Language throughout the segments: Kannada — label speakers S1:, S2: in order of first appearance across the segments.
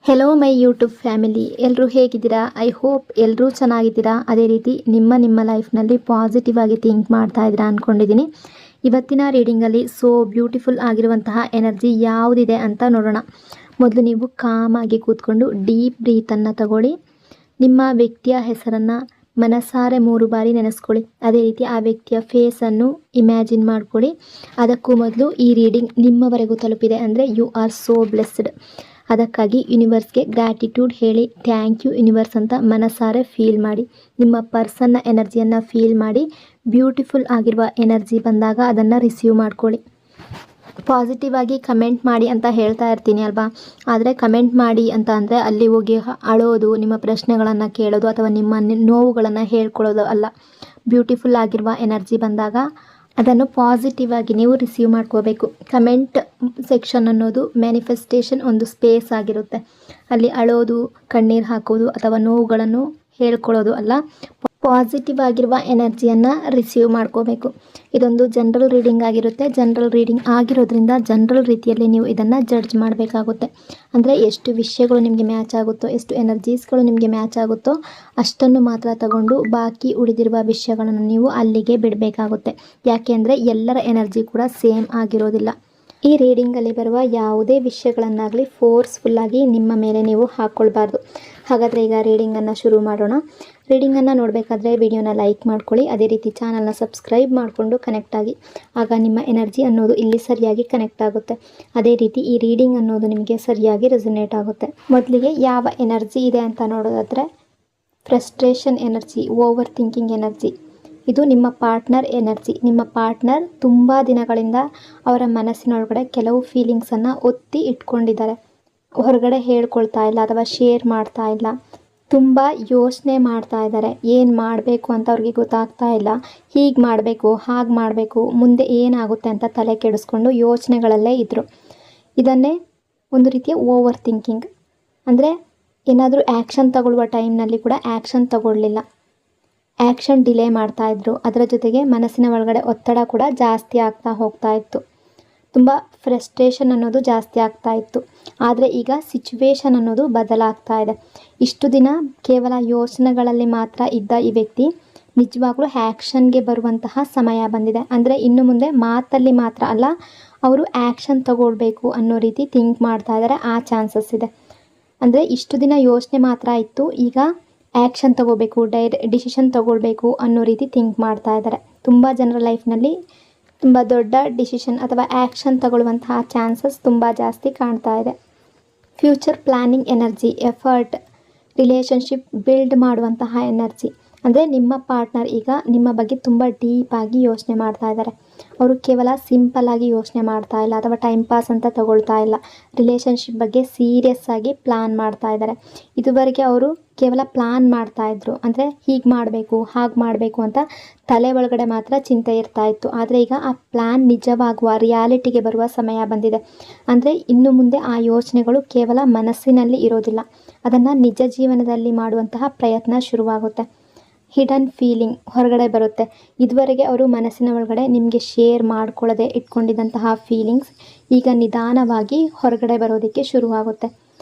S1: ಹೆಲೋ ಮೈ ಯೂಟ್ಯೂಬ್ ಫ್ಯಾಮಿಲಿ, ಎಲ್ಲರೂ ಹೇಗಿದ್ದೀರಾ? ಐ ಹೋಪ್ ಎಲ್ಲರೂ ಚೆನ್ನಾಗಿದ್ದೀರಾ. ಅದೇ ರೀತಿ ನಿಮ್ಮ ಲೈಫ್ನಲ್ಲಿ ಪಾಸಿಟಿವ್ ಆಗಿ ಥಿಂಕ್ ಮಾಡ್ತಾ ಇದ್ದೀರಾ ಅಂದ್ಕೊಂಡಿದ್ದೀನಿ. ಇವತ್ತಿನ ರೀಡಿಂಗಲ್ಲಿ ಸೋ ಬ್ಯೂಟಿಫುಲ್ ಆಗಿರುವಂತಹ ಎನರ್ಜಿ ಯಾವುದಿದೆ ಅಂತ ನೋಡೋಣ. ಮೊದಲು ನೀವು ಕಾಮಾಗಿ ಕೂತ್ಕೊಂಡು ಡೀಪ್ ಬ್ರೀತನ್ನು ತಗೊಳ್ಳಿ. ನಿಮ್ಮ ವ್ಯಕ್ತಿಯ ಹೆಸರನ್ನು ಮನಸಾರೆ 3 ಬಾರಿ ನೆನೆಸ್ಕೊಳ್ಳಿ. ಅದೇ ರೀತಿ ಆ ವ್ಯಕ್ತಿಯ ಫೇಸನ್ನು ಇಮ್ಯಾಜಿನ್ ಮಾಡ್ಕೊಳ್ಳಿ. ಅದಕ್ಕೂ ಮೊದಲು ಈ ರೀಡಿಂಗ್ ನಿಮ್ಮವರೆಗೂ ತಲುಪಿದೆ ಅಂದರೆ ಯು ಆರ್ ಸೋ ಬ್ಲೆಸ್ಡ್. ಅದಕ್ಕಾಗಿ ಯೂನಿವರ್ಸ್ಗೆ ಗ್ರ್ಯಾಟಿಟ್ಯೂಡ್ ಹೇಳಿ. ಥ್ಯಾಂಕ್ ಯು ಯೂನಿವರ್ಸ್ ಅಂತ ಮನಸಾರೆ ಫೀಲ್ ಮಾಡಿ. ನಿಮ್ಮ ಪರ್ಸನ್ನ ಎನರ್ಜಿಯನ್ನು ಫೀಲ್ ಮಾಡಿ. ಬ್ಯೂಟಿಫುಲ್ ಆಗಿರುವ ಎನರ್ಜಿ ಬಂದಾಗ ಅದನ್ನು ರಿಸೀವ್ ಮಾಡ್ಕೊಳ್ಳಿ. ಪಾಸಿಟಿವ್ ಆಗಿ ಕಮೆಂಟ್ ಮಾಡಿ ಅಂತ ಹೇಳ್ತಾ ಇರ್ತೀನಿ ಅಲ್ವಾ, ಆದರೆ ಕಮೆಂಟ್ ಮಾಡಿ ಅಂತ ಅಂದರೆ ಅಲ್ಲಿ ಹೋಗಿ ಅಳೋದು, ನಿಮ್ಮ ಪ್ರಶ್ನೆಗಳನ್ನು ಕೇಳೋದು ಅಥವಾ ನಿಮ್ಮ ನೋವುಗಳನ್ನು ಹೇಳ್ಕೊಳ್ಳೋದು ಅಲ್ಲ. ಬ್ಯೂಟಿಫುಲ್ ಆಗಿರುವ ಎನರ್ಜಿ ಬಂದಾಗ ಅದನ್ನು ಪಾಸಿಟಿವ್ ಆಗಿ ನೀವು ರಿಸೀವ್ ಮಾಡ್ಕೋಬೇಕು. ಕಮೆಂಟ್ ಸೆಕ್ಷನ್ ಅನ್ನೋದು ಮ್ಯಾನಿಫೆಸ್ಟೇಷನ್ ಒಂದು ಸ್ಪೇಸ್ ಆಗಿರುತ್ತೆ. ಅಲ್ಲಿ ಅಳೋದು, ಕಣ್ಣೀರು ಹಾಕೋದು ಅಥವಾ ನೋವುಗಳನ್ನು ಹೇಳ್ಕೊಳ್ಳೋದು ಅಲ್ಲ, ಪಾಸಿಟಿವ್ ಆಗಿರುವ ಎನರ್ಜಿಯನ್ನು ರಿಸೀವ್ ಮಾಡ್ಕೋಬೇಕು. ಇದೊಂದು ಜನರಲ್ ರೀಡಿಂಗ್ ಆಗಿರುತ್ತೆ. ಜನರಲ್ ರೀಡಿಂಗ್ ಆಗಿರೋದ್ರಿಂದ ಜನರಲ್ ರೀತಿಯಲ್ಲಿ ನೀವು ಇದನ್ನು ಜಡ್ಜ್ ಮಾಡಬೇಕಾಗುತ್ತೆ. ಅಂದರೆ ಎಷ್ಟು ವಿಷಯಗಳು ನಿಮಗೆ ಮ್ಯಾಚ್ ಆಗುತ್ತೋ, ಎಷ್ಟು ಎನರ್ಜೀಸ್ಗಳು ನಿಮಗೆ ಮ್ಯಾಚ್ ಆಗುತ್ತೋ ಅಷ್ಟನ್ನು ಮಾತ್ರ ತಗೊಂಡು ಬಾಕಿ ಉಳಿದಿರುವ ವಿಷಯಗಳನ್ನು ನೀವು ಅಲ್ಲಿಗೆ ಬಿಡಬೇಕಾಗುತ್ತೆ. ಯಾಕೆ ಅಂದರೆ ಎಲ್ಲರ ಎನರ್ಜಿ ಕೂಡ ಸೇಮ್ ಆಗಿರೋದಿಲ್ಲ. ಈ ರೀಡಿಂಗಲ್ಲಿ ಬರುವ ಯಾವುದೇ ವಿಷಯಗಳನ್ನಾಗಲಿ ಫೋರ್ಸ್ಫುಲ್ಲಾಗಿ ನಿಮ್ಮ ಮೇಲೆ ನೀವು ಹಾಕ್ಕೊಳ್ಬಾರ್ದು. ಹಾಗಾದರೆ ಈಗ ರೀಡಿಂಗನ್ನು ಶುರು ಮಾಡೋಣ. ರೀಡಿಂಗನ್ನು ನೋಡಬೇಕಾದ್ರೆ ವಿಡಿಯೋನ ಲೈಕ್ ಮಾಡ್ಕೊಳ್ಳಿ. ಅದೇ ರೀತಿ ಚಾನಲ್ನ ಸಬ್ಸ್ಕ್ರೈಬ್ ಮಾಡಿಕೊಂಡು ಕನೆಕ್ಟ್ ಆಗಿ. ಆಗ ನಿಮ್ಮ ಎನರ್ಜಿ ಅನ್ನೋದು ಇಲ್ಲಿ ಸರಿಯಾಗಿ ಕನೆಕ್ಟ್ ಆಗುತ್ತೆ. ಅದೇ ರೀತಿ ಈ ರೀಡಿಂಗ್ ಅನ್ನೋದು ನಿಮಗೆ ಸರಿಯಾಗಿ ರೆಸೊನೇಟ್ ಆಗುತ್ತೆ. ಮೊದಲಿಗೆ ಯಾವ ಎನರ್ಜಿ ಇದೆ ಅಂತ ನೋಡೋದಾದರೆ frustration energy, over thinking energy. ಇದು ನಿಮ್ಮ ಪಾರ್ಟ್ನರ್ ಎನರ್ಜಿ. ನಿಮ್ಮ ಪಾರ್ಟ್ನರ್ ತುಂಬ ದಿನಗಳಿಂದ ಅವರ ಮನಸ್ಸಿನೊಳಗಡೆ ಕೆಲವು ಫೀಲಿಂಗ್ಸನ್ನು ಒತ್ತಿ ಇಟ್ಕೊಂಡಿದ್ದಾರೆ. ಹೊರಗಡೆ ಹೇಳ್ಕೊಳ್ತಾ ಇಲ್ಲ ಅಥವಾ ಶೇರ್ ಮಾಡ್ತಾ ಇಲ್ಲ. ತುಂಬ ಯೋಚನೆ ಮಾಡ್ತಾ ಇದ್ದಾರೆ. ಏನು ಮಾಡಬೇಕು ಅಂತ ಅವ್ರಿಗೆ ಗೊತ್ತಾಗ್ತಾ ಇಲ್ಲ. ಹೀಗೆ ಮಾಡಬೇಕು, ಹಾಗೆ ಮಾಡಬೇಕು, ಮುಂದೆ ಏನಾಗುತ್ತೆ ಅಂತ ತಲೆ ಕೆಡಿಸ್ಕೊಂಡು ಯೋಚನೆಗಳಲ್ಲೇ ಇದ್ದರು. ಇದನ್ನೇ ಒಂದು ರೀತಿಯ ಓವರ್ ಥಿಂಕಿಂಗ್ ಅಂದರೆ ಏನಾದರೂ ಆ್ಯಕ್ಷನ್ ತಗೊಳ್ಳುವ ಟೈಮ್ನಲ್ಲಿ ಕೂಡ ಆ್ಯಕ್ಷನ್ ತಗೊಳ್ಳಲಿಲ್ಲ. ಆ್ಯಕ್ಷನ್ ಡಿಲೇ ಮಾಡ್ತಾಯಿದ್ರು. ಅದರ ಜೊತೆಗೆ ಮನಸ್ಸಿನ ಒಳಗಡೆ ಒತ್ತಡ ಕೂಡ ಜಾಸ್ತಿ ಆಗ್ತಾ ಹೋಗ್ತಾ ಇತ್ತು. ತುಂಬ ಫ್ರಸ್ಟ್ರೇಷನ್ ಅನ್ನೋದು ಜಾಸ್ತಿ ಆಗ್ತಾ ಇತ್ತು. ಆದರೆ ಈಗ ಸಿಚುವೇಶನ್ ಅನ್ನೋದು ಬದಲಾಗ್ತಾ ಇದೆ. ಇಷ್ಟು ದಿನ ಕೇವಲ ಯೋಚನೆಗಳಲ್ಲಿ ಮಾತ್ರ ಇದ್ದ ಈ ವ್ಯಕ್ತಿ ನಿಜವಾಗ್ಲೂ ಆ್ಯಕ್ಷನ್ಗೆ ಬರುವಂತಹ ಸಮಯ ಬಂದಿದೆ. ಅಂದರೆ ಇನ್ನು ಮುಂದೆ ಮಾತಲ್ಲಿ ಮಾತ್ರ ಅಲ್ಲ, ಅವರು ಆ್ಯಕ್ಷನ್ ತಗೊಳ್ಬೇಕು ಅನ್ನೋ ರೀತಿ ಥಿಂಕ್ ಮಾಡ್ತಾ ಇದ್ದಾರೆ. ಆ ಚಾನ್ಸಸ್ ಇದೆ. ಅಂದರೆ ಇಷ್ಟು ದಿನ ಯೋಚನೆ ಮಾತ್ರ ಇತ್ತು, ಈಗ ಆ್ಯಕ್ಷನ್ ತಗೋಬೇಕು, ಡಿಸಿಷನ್ ತಗೊಳ್ಬೇಕು ಅನ್ನೋ ರೀತಿ ಥಿಂಕ್ ಮಾಡ್ತಾ ಇದ್ದಾರೆ. ತುಂಬ ಜನರ ಲೈಫ್ನಲ್ಲಿ ತುಂಬ ದೊಡ್ಡ ಡಿಸಿಷನ್ ಅಥವಾ ಆ್ಯಕ್ಷನ್ ತಗೊಳ್ಳುವಂತಹ ಚಾನ್ಸಸ್ ತುಂಬ ಜಾಸ್ತಿ ಕಾಣ್ತಾ ಇದೆ. Future planning energy, effort, relationship build ಮಾಡುವಂತಹ ಎನರ್ಜಿ. ಅಂದರೆ ನಿಮ್ಮ ಪಾರ್ಟ್ನರ್ ಈಗ ನಿಮ್ಮ ಬಗ್ಗೆ ತುಂಬ ಡೀಪಾಗಿ ಯೋಚನೆ ಮಾಡ್ತಾ ಇದ್ದಾರೆ. ಅವರು ಕೇವಲ ಸಿಂಪಲ್ಲಾಗಿ ಯೋಚನೆ ಮಾಡ್ತಾ ಇಲ್ಲ ಅಥವಾ ಟೈಮ್ ಪಾಸ್ ಅಂತ ತಗೊಳ್ತಾ ಇಲ್ಲ. ರಿಲೇಷನ್ಶಿಪ್ ಬಗ್ಗೆ ಸೀರಿಯಸ್ ಆಗಿ ಪ್ಲ್ಯಾನ್ ಮಾಡ್ತಾ ಇದ್ದಾರೆ. ಇದುವರೆಗೆ ಅವರು ಕೇವಲ ಪ್ಲ್ಯಾನ್ ಮಾಡ್ತಾಯಿದ್ರು. ಅಂದರೆ ಹೀಗೆ ಮಾಡಬೇಕು, ಹಾಗೆ ಮಾಡಬೇಕು ಅಂತ ತಲೆ ಒಳಗಡೆ ಮಾತ್ರ ಚಿಂತೆ ಇರ್ತಾ ಇತ್ತು. ಆದರೆ ಈಗ ಆ ಪ್ಲ್ಯಾನ್ ನಿಜವಾಗುವ ರಿಯಾಲಿಟಿಗೆ ಬರುವ ಸಮಯ ಬಂದಿದೆ. ಅಂದರೆ ಇನ್ನು ಮುಂದೆ ಆ ಯೋಚನೆಗಳು ಕೇವಲ ಮನಸ್ಸಿನಲ್ಲಿ ಇರೋದಿಲ್ಲ, ಅದನ್ನು ನಿಜ ಜೀವನದಲ್ಲಿ ಮಾಡುವಂತಹ ಪ್ರಯತ್ನ ಶುರುವಾಗುತ್ತೆ. ಹಿಡನ್ ಫೀಲಿಂಗ್ ಹೊರಗಡೆ ಬರುತ್ತೆ. ಇದುವರೆಗೆ ಅವರು ಮನಸ್ಸಿನ ಒಳಗಡೆ ನಿಮಗೆ ಶೇರ್ ಮಾಡ್ಕೊಳ್ಳದೆ ಇಟ್ಕೊಂಡಿದ್ದಂತಹ ಫೀಲಿಂಗ್ಸ್ ಈಗ ನಿಧಾನವಾಗಿ ಹೊರಗಡೆ ಬರೋದಕ್ಕೆ ಶುರುವಾಗುತ್ತೆ.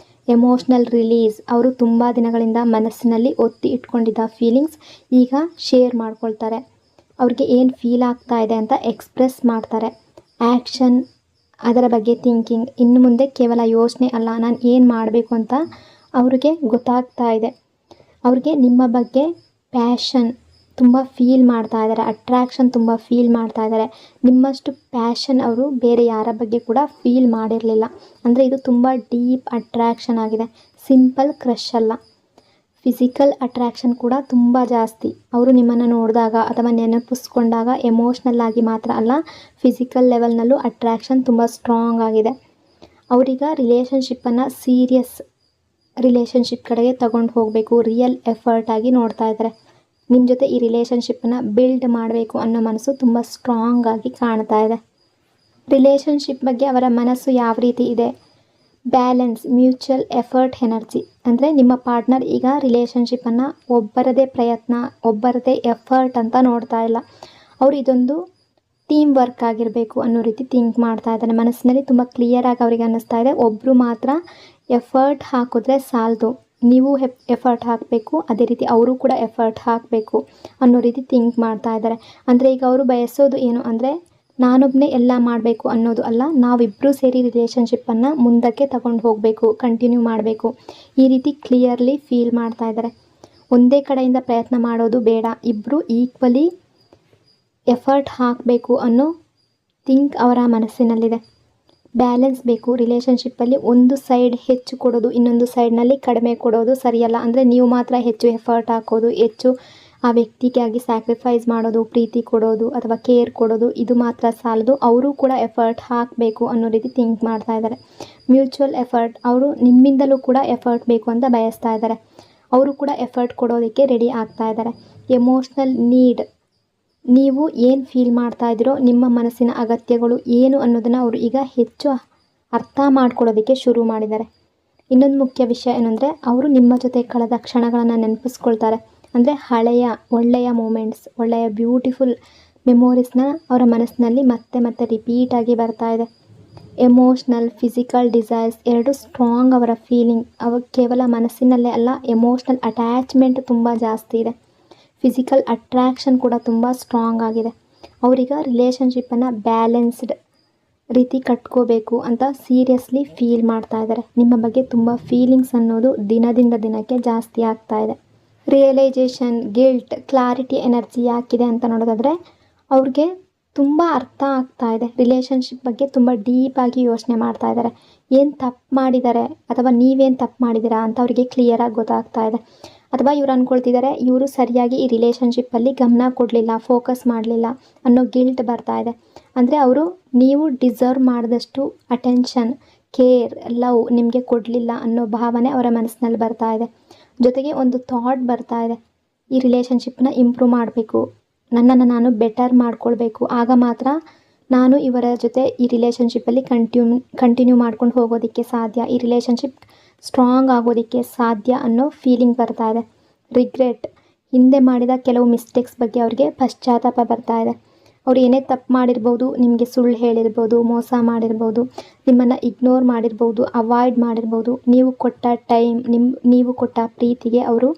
S1: ಎಮೋಷ್ನಲ್ ರಿಲೀಸ್, ಅವರು ತುಂಬ ದಿನಗಳಿಂದ ಮನಸ್ಸಿನಲ್ಲಿ ಒತ್ತಿ ಇಟ್ಕೊಂಡಿದ್ದ ಫೀಲಿಂಗ್ಸ್ ಈಗ ಶೇರ್ ಮಾಡ್ಕೊಳ್ತಾರೆ. ಅವ್ರಿಗೆ ಏನು ಫೀಲ್ ಆಗ್ತಾ ಇದೆ ಅಂತ ಎಕ್ಸ್ಪ್ರೆಸ್ ಮಾಡ್ತಾರೆ. ಆ್ಯಕ್ಷನ್, ಅದರ ಬಗ್ಗೆ ಥಿಂಕಿಂಗ್, ಇನ್ನು ಮುಂದೆ ಕೇವಲ ಯೋಚನೆ ಅಲ್ಲ, ನಾನು ಏನು ಮಾಡಬೇಕು ಅಂತ ಅವ್ರಿಗೆ ಗೊತ್ತಾಗ್ತಾ ಇದೆ. ಅವ್ರಿಗೆ ನಿಮ್ಮ ಬಗ್ಗೆ ಪ್ಯಾಷನ್ ತುಂಬ ಫೀಲ್ ಮಾಡ್ತಾ ಇದ್ದಾರೆ. ಅಟ್ರ್ಯಾಕ್ಷನ್ ತುಂಬ ಫೀಲ್ ಮಾಡ್ತಾ ಇದ್ದಾರೆ. ನಿಮ್ಮಷ್ಟು ಪ್ಯಾಷನ್ ಅವರು ಬೇರೆ ಯಾರ ಬಗ್ಗೆ ಕೂಡ ಫೀಲ್ ಮಾಡಿರಲಿಲ್ಲ. ಅಂದರೆ ಇದು ತುಂಬ ಡೀಪ್ ಅಟ್ರ್ಯಾಕ್ಷನ್ ಆಗಿದೆ. ಸಿಂಪಲ್ ಕ್ರಶ್ ಅಲ್ಲ, ಫಿಸಿಕಲ್ ಅಟ್ರ್ಯಾಕ್ಷನ್ ಕೂಡ ತುಂಬ ಜಾಸ್ತಿ. ಅವರು ನಿಮ್ಮನ್ನು ನೋಡಿದಾಗ ಅಥವಾ ನೆನಪಿಸ್ಕೊಂಡಾಗ ಎಮೋಷ್ನಲ್ ಆಗಿ ಮಾತ್ರ ಅಲ್ಲ, ಫಿಸಿಕಲ್ ಲೆವೆಲ್ನಲ್ಲೂ ಅಟ್ರ್ಯಾಕ್ಷನ್ ತುಂಬ ಸ್ಟ್ರಾಂಗ್ ಆಗಿದೆ. ಅವರೀಗ ರಿಲೇಷನ್ಶಿಪ್ಪನ್ನು ಸೀರಿಯಸ್ ರಿಲೇಷನ್ಶಿಪ್ ಕಡೆಗೆ ತಗೊಂಡು ಹೋಗಬೇಕು, ರಿಯಲ್ ಎಫರ್ಟ್ ಆಗಿ ನೋಡ್ತಾ ಇದ್ದಾರೆ. ನಿಮ್ಮ ಜೊತೆ ಈ ರಿಲೇಷನ್ಶಿಪ್ಪನ್ನು ಬಿಲ್ಡ್ ಮಾಡಬೇಕು ಅನ್ನೋ ಮನಸ್ಸು ತುಂಬ ಸ್ಟ್ರಾಂಗ್ ಆಗಿ ಕಾಣ್ತಾ ಇದೆ. ರಿಲೇಷನ್ಶಿಪ್ ಬಗ್ಗೆ ಅವರ ಮನಸ್ಸು ಯಾವ ರೀತಿ ಇದೆ? Balance, mutual effort energy. ಅಂದರೆ ನಿಮ್ಮ ಪಾರ್ಟ್ನರ್ ಈಗ ರಿಲೇಷನ್ಶಿಪ್ಪನ್ನು ಒಬ್ಬರದೇ ಪ್ರಯತ್ನ, ಒಬ್ಬರದೇ ಎಫರ್ಟ್ ಅಂತ ನೋಡ್ತಾ ಇಲ್ಲ. ಅವರು ಇದೊಂದು ಟೀಮ್ ವರ್ಕ್ ಆಗಿರಬೇಕು ಅನ್ನೋ ರೀತಿ ಥಿಂಕ್ ಮಾಡ್ತಾ ಇದ್ದಾರೆ. ಮನಸ್ಸಿನಲ್ಲಿ ತುಂಬ ಕ್ಲಿಯರಾಗಿ ಅವರಿಗೆ ಅನ್ನಿಸ್ತಾ ಇದೆ, ಒಬ್ಬರು ಮಾತ್ರ ಎಫರ್ಟ್ ಹಾಕಿದ್ರೆ ಸಾಲದು, ನೀವು ಎಫರ್ಟ್ ಹಾಕಬೇಕು, ಅದೇ ರೀತಿ ಅವರು ಕೂಡ ಎಫರ್ಟ್ ಹಾಕಬೇಕು ಅನ್ನೋ ರೀತಿ ಥಿಂಕ್ ಮಾಡ್ತಾ ಇದ್ದಾರೆ. ಅಂದರೆ ಈಗ ಅವರು ಬಯಸೋದು ಏನು ಅಂದರೆ ನಾನೊಬ್ಬನೇ ಎಲ್ಲ ಮಾಡಬೇಕು ಅನ್ನೋದು ಅಲ್ಲ, ನಾವಿಬ್ಬರೂ ಸೇರಿ ರಿಲೇಷನ್ಶಿಪ್ಪನ್ನು ಮುಂದಕ್ಕೆ ತಗೊಂಡು ಹೋಗಬೇಕು, ಕಂಟಿನ್ಯೂ ಮಾಡಬೇಕು, ಈ ರೀತಿ ಕ್ಲಿಯರ್ಲಿ ಫೀಲ್ ಮಾಡ್ತಾ ಇದ್ದಾರೆ. ಒಂದೇ ಕಡೆಯಿಂದ ಪ್ರಯತ್ನ ಮಾಡೋದು ಬೇಡ, ಇಬ್ಬರು ಈಕ್ವಲಿ ಎಫರ್ಟ್ ಹಾಕಬೇಕು ಅನ್ನೋ ಥಿಂಕ್ ಅವರ ಮನಸ್ಸಿನಲ್ಲಿದೆ. ಬ್ಯಾಲೆನ್ಸ್ ಬೇಕು ರಿಲೇಷನ್ಶಿಪ್ಪಲ್ಲಿ. ಒಂದು ಸೈಡ್ ಹೆಚ್ಚು ಕೊಡೋದು, ಇನ್ನೊಂದು ಸೈಡ್ನಲ್ಲಿ ಕಡಿಮೆ ಕೊಡೋದು ಸರಿಯಲ್ಲ. ಅಂದರೆ ನೀವು ಮಾತ್ರ ಹೆಚ್ಚು ಎಫರ್ಟ್ ಹಾಕೋದು, ಹೆಚ್ಚು ಆ ವ್ಯಕ್ತಿಗಾಗಿ ಸ್ಯಾಕ್ರಿಫೈಸ್ ಮಾಡೋದು, ಪ್ರೀತಿ ಕೊಡೋದು ಅಥವಾ ಕೇರ್ ಕೊಡೋದು, ಇದು ಮಾತ್ರ ಸಾಲದು, ಅವರು ಕೂಡ ಎಫರ್ಟ್ ಹಾಕಬೇಕು ಅನ್ನೋ ರೀತಿ ಥಿಂಕ್ ಮಾಡ್ತಾ ಇದ್ದಾರೆ. ಮ್ಯೂಚುವಲ್ ಎಫರ್ಟ್, ಅವರು ನಿಮ್ಮಿಂದಲೂ ಕೂಡ ಎಫರ್ಟ್ ಬೇಕು ಅಂತ ಬಯಸ್ತಾ ಇದ್ದಾರೆ. ಅವರು ಕೂಡ ಎಫರ್ಟ್ ಕೊಡೋದಕ್ಕೆ ರೆಡಿ ಆಗ್ತಾ ಇದ್ದಾರೆ. ಎಮೋಷ್ನಲ್ ನೀಡ್, ನೀವು ಏನು ಫೀಲ್ ಮಾಡ್ತಾ ಇದ್ದೀರೋ, ನಿಮ್ಮ ಮನಸ್ಸಿನ ಅಗತ್ಯಗಳು ಏನು ಅನ್ನೋದನ್ನು ಅವರು ಈಗ ಹೆಚ್ಚು ಅರ್ಥ ಮಾಡ್ಕೊಳ್ಳೋದಕ್ಕೆ ಶುರು ಮಾಡಿದ್ದಾರೆ. ಇನ್ನೊಂದು ಮುಖ್ಯ ವಿಷಯ ಏನಂದರೆ ಅವರು ನಿಮ್ಮ ಜೊತೆ ಕಳೆದ ಕ್ಷಣಗಳನ್ನು ನೆನಪಿಸ್ಕೊಳ್ತಾರೆ. ಅಂದರೆ ಹಳೆಯ ಒಳ್ಳೆಯ ಮೂಮೆಂಟ್ಸ್, ಒಳ್ಳೆಯ ಬ್ಯೂಟಿಫುಲ್ ಮೆಮೊರೀಸ್ನ ಅವರ ಮನಸ್ಸಿನಲ್ಲಿ ಮತ್ತೆ ಮತ್ತೆ ರಿಪೀಟಾಗಿ ಬರ್ತಾ ಇದೆ. ಎಮೋಷ್ನಲ್, ಫಿಸಿಕಲ್ ಡಿಸೈರ್ಸ್ ಎರಡು ಸ್ಟ್ರಾಂಗ್ ಅವರ ಫೀಲಿಂಗ್. ಅವ ಕೇವಲ ಮನಸ್ಸಿನಲ್ಲೇ ಅಲ್ಲ, ಎಮೋಷ್ನಲ್ ಅಟ್ಯಾಚ್ಮೆಂಟ್ ತುಂಬ ಜಾಸ್ತಿ ಇದೆ. ಫಿಸಿಕಲ್ ಅಟ್ರ್ಯಾಕ್ಷನ್ ಕೂಡ ತುಂಬ ಸ್ಟ್ರಾಂಗ್ ಆಗಿದೆ. ಅವರೀಗ ರಿಲೇಷನ್ಶಿಪ್ಪನ್ನು ಬ್ಯಾಲೆನ್ಸ್ಡ್ ರೀತಿ ಕಟ್ಕೋಬೇಕು ಅಂತ ಸೀರಿಯಸ್ಲಿ ಫೀಲ್ ಮಾಡ್ತಾ ಇದ್ದಾರೆ. ನಿಮ್ಮ ಬಗ್ಗೆ ತುಂಬ ಫೀಲಿಂಗ್ಸ್ ಅನ್ನೋದು ದಿನದಿಂದ ದಿನಕ್ಕೆ ಜಾಸ್ತಿ ಆಗ್ತಾ ಇದೆ. ರಿಯಲೈಸೇಷನ್, ಗಿಲ್ಟ್, ಕ್ಲಾರಿಟಿ ಎನರ್ಜಿ ಯಾಕಿದೆ ಅಂತ ನೋಡೋದಾದರೆ ಅವ್ರಿಗೆ ತುಂಬ ಅರ್ಥ ಆಗ್ತಾ ಇದೆ. ರಿಲೇಷನ್ಶಿಪ್ ಬಗ್ಗೆ ತುಂಬ ಡೀಪಾಗಿ ಯೋಚನೆ ಮಾಡ್ತಾ ಇದ್ದಾರೆ. ಏನು ತಪ್ಪು ಮಾಡಿದ್ದಾರೆ ಅಥವಾ ನೀವೇನು ತಪ್ಪು ಮಾಡಿದ್ದೀರಾ ಅಂತ ಅವರಿಗೆ ಕ್ಲಿಯರಾಗಿ ಗೊತ್ತಾಗ್ತಾ ಇದೆ. ಅಥವಾ ಇವ್ರು ಅಂದ್ಕೊಳ್ತಿದ್ದಾರೆ ಇವರು ಸರಿಯಾಗಿ ಈ ರಿಲೇಷನ್ಶಿಪ್ಪಲ್ಲಿ ಗಮನ ಕೊಡಲಿಲ್ಲ, ಫೋಕಸ್ ಮಾಡಲಿಲ್ಲ ಅನ್ನೋ ಗಿಲ್ಟ್ ಬರ್ತಾ ಇದೆ. ಅಂದರೆ ಅವರು ನೀವು ಡಿಸರ್ವ್ ಮಾಡಿದಷ್ಟು ಅಟೆನ್ಷನ್, ಕೇರ್, ಲವ್ ನಿಮಗೆ ಕೊಡಲಿಲ್ಲ ಅನ್ನೋ ಭಾವನೆ ಅವರ ಮನಸ್ಸಿನಲ್ಲಿ ಬರ್ತಾ ಇದೆ. ಜೊತೆಗೆ ಒಂದು ಥಾಟ್ ಬರ್ತಾ ಇದೆ, ಈ ರಿಲೇಷನ್ಶಿಪ್ಪನ್ನ ಇಂಪ್ರೂವ್ ಮಾಡಬೇಕು, ನನ್ನನ್ನು ನಾನು ಬೆಟರ್ ಮಾಡ್ಕೊಳ್ಬೇಕು, ಆಗ ಮಾತ್ರ ನಾನು ಇವರ ಜೊತೆ ಈ ರಿಲೇಷನ್ಶಿಪ್ಪಲ್ಲಿ ಕಂಟಿನ್ಯೂ ಮಾಡ್ಕೊಂಡು ಹೋಗೋದಕ್ಕೆ ಸಾಧ್ಯ, ಈ ರಿಲೇಷನ್ಶಿಪ್ ಸ್ಟ್ರಾಂಗ್ ಆಗೋದಕ್ಕೆ ಸಾಧ್ಯ ಅನ್ನೋ ಫೀಲಿಂಗ್ ಬರ್ತಾ ಇದೆ. ರಿಗ್ರೆಟ್, ಹಿಂದೆ ಮಾಡಿದ ಕೆಲವು ಮಿಸ್ಟೇಕ್ಸ್ ಬಗ್ಗೆ ಅವರಿಗೆ ಪಶ್ಚಾತ್ತಾಪ ಬರ್ತಾ ಇದೆ. ಅವ್ರು ಏನೇ ತಪ್ಪು ಮಾಡಿರ್ಬೋದು, ನಿಮಗೆ ಸುಳ್ಳು ಹೇಳಿರ್ಬೋದು, ಮೋಸ ಮಾಡಿರ್ಬೋದು, ನಿಮ್ಮನ್ನು ಇಗ್ನೋರ್ ಮಾಡಿರ್ಬೋದು, ಅವಾಯ್ಡ್ ಮಾಡಿರ್ಬೋದು, ನೀವು ಕೊಟ್ಟ ಟೈಮ್, ನೀವು ಕೊಟ್ಟ ಪ್ರೀತಿಗೆ ಅವರು